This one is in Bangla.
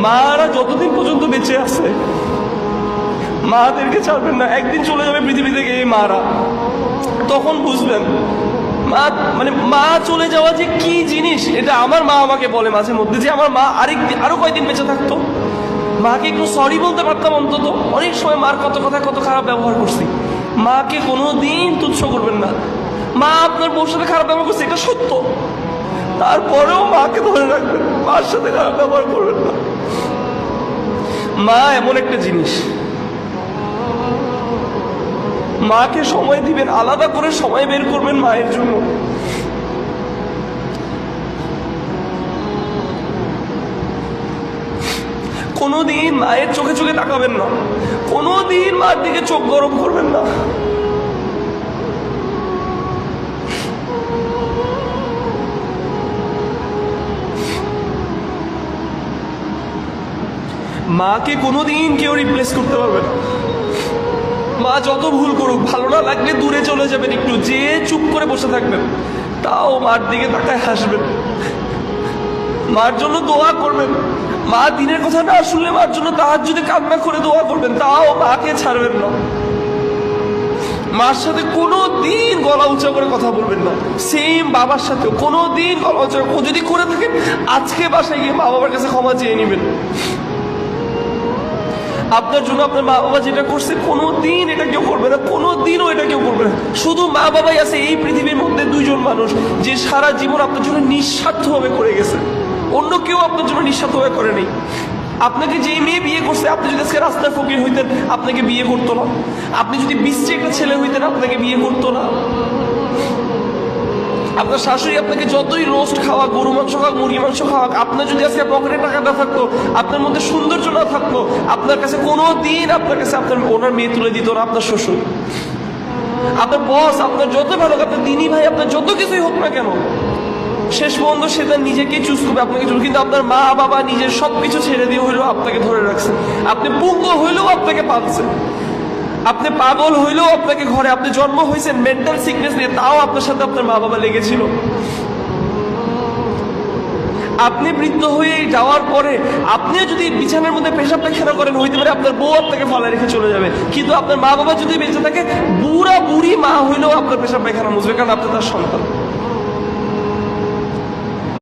মারা যতদিন পর্যন্ত বেঁচে আছে মাদেরকে ছাড়বেন না। একদিন চলে যাবে পৃথিবী থেকে এই মারা, তখন বুঝবেন মা মানে মা চলে যাওয়া যে কি জিনিস। এটা আমার মা আমাকে বলে মাঝে মধ্যে যে আমার মা আরো কয়দিন বেঁচে থাকতো, মাকে একটু সরি বলতে পারতাম অন্তত। অনেক সময় মার কত খারাপ ব্যবহার করছি। মাকে কোনোদিন তুচ্ছ করবেন না। মা আপনার বউর সাথে খারাপ ব্যবহার করছে, এটা সত্য, তারপরেও মাকে ধরে রাখবেন, মার সাথে খারাপ ব্যবহার করবেন না। মা এমন একটা জিনিস, মাকে সময় দিবেন, আলাদা করে সময় বের করবেন মায়ের জন্য। কোনোদিন মায়ের চোখে চোখে তাকাবেন না, কোনোদিন মার দিকে চোখ গরম করবেন না। মাকে কোনোদিন কেউ রিপ্লেস করতে পারবে না। মা যত ভুল করুক, ভালো না লাগলে দূরে চলে যাবেন, একটু যে চুপ করে বসে থাকবেন, তাও মার দিকে তাকায় হাসবেন, মার জন্য দোয়া করবেন। মা দিনের কথা না শুনলে মার জন্য তাহাজ্জুদে কান্না করে দোয়া করবেন, তাও মাকে ছাড়বেন না। মার সাথে কোনো দিন গলা উঁচা করে কথা বলবেন না। সেম বাবার সাথেও কোনো দিন গলা উঁচা, যদি করে থাকেন আজকে বাসায় গিয়ে মা বাবার কাছে ক্ষমা চেয়ে নেবেন। আপনার জন্য আপনার মা বাবা যেটা করছে কোনোদিন এটা কেউ করবে না, কোনোদিনও এটা কেউ করবে না। শুধু মা বাবাই আছে এই পৃথিবীর মধ্যে দুইজন মানুষ যে সারা জীবন আপনার জন্য নিঃস্বার্থভাবে করে গেছে। অন্য কেউ আপনার জন্য নিঃস্বার্থভাবে করে নেই। আপনাকে যে মেয়ে বিয়ে করছে, আপনি যদি আজকে রাস্তার ফকির হইতেন আপনাকে বিয়ে করতো না। আপনি যদি বিশ্বে একটা ছেলে হইতেন আপনাকে বিয়ে করতো না। আপনার শাশুড়ি আপনাকে যতই রোস্ট খাওয়া, গরু মাংস খাওয়া, মুরগি মাংস খাওয়া, আপনার যদি আজকে পকেটে টাকা না থাকতো, আপনার মধ্যে সৌন্দর্য না থাকতো, আপনার কাছে কোনো দিন আপনার কাছে আপনার ওনার মেয়ে তুলে দিত না আপনার শ্বশুর। আপনার বস আপনার যত ভালো, আপনার দিনী ভাই আপনার যত কিছুই হোক না কেন, শেষ পর্যন্ত সে তার নিজেকে চুজ করবে, আপনাকে চুজ। কিন্তু আপনার মা বাবা নিজের সবকিছু ছেড়ে দিয়ে হইলেও আপনাকে ধরে রাখছে। আপনি পুঙ্গ হইলেও আপনাকে পাচ্ছে, আপনি পাগল হইলেও আপনাকে ঘরে, আপনি জন্ম হয়েছেন মেন্টাল সিকনেস নিয়ে, তাও আপনার সাথে আপনার মা বাবা লেগেছিল। আপনি বৃদ্ধ হয়ে যাওয়ার পরে আপনিও যদি বিছানার মধ্যে পেশাব পায়খানা করেন, হইতে পারে আপনার বউ আপনাকে ফালা রেখে চলে যাবে। কিন্তু আপনার মা বাবা যদি বেঁচে থাকে, বুড়া বুড়ি মা হইলেও আপনার পেশাব পায়খানা মুছবে, কারণ আপনি তার সন্তান।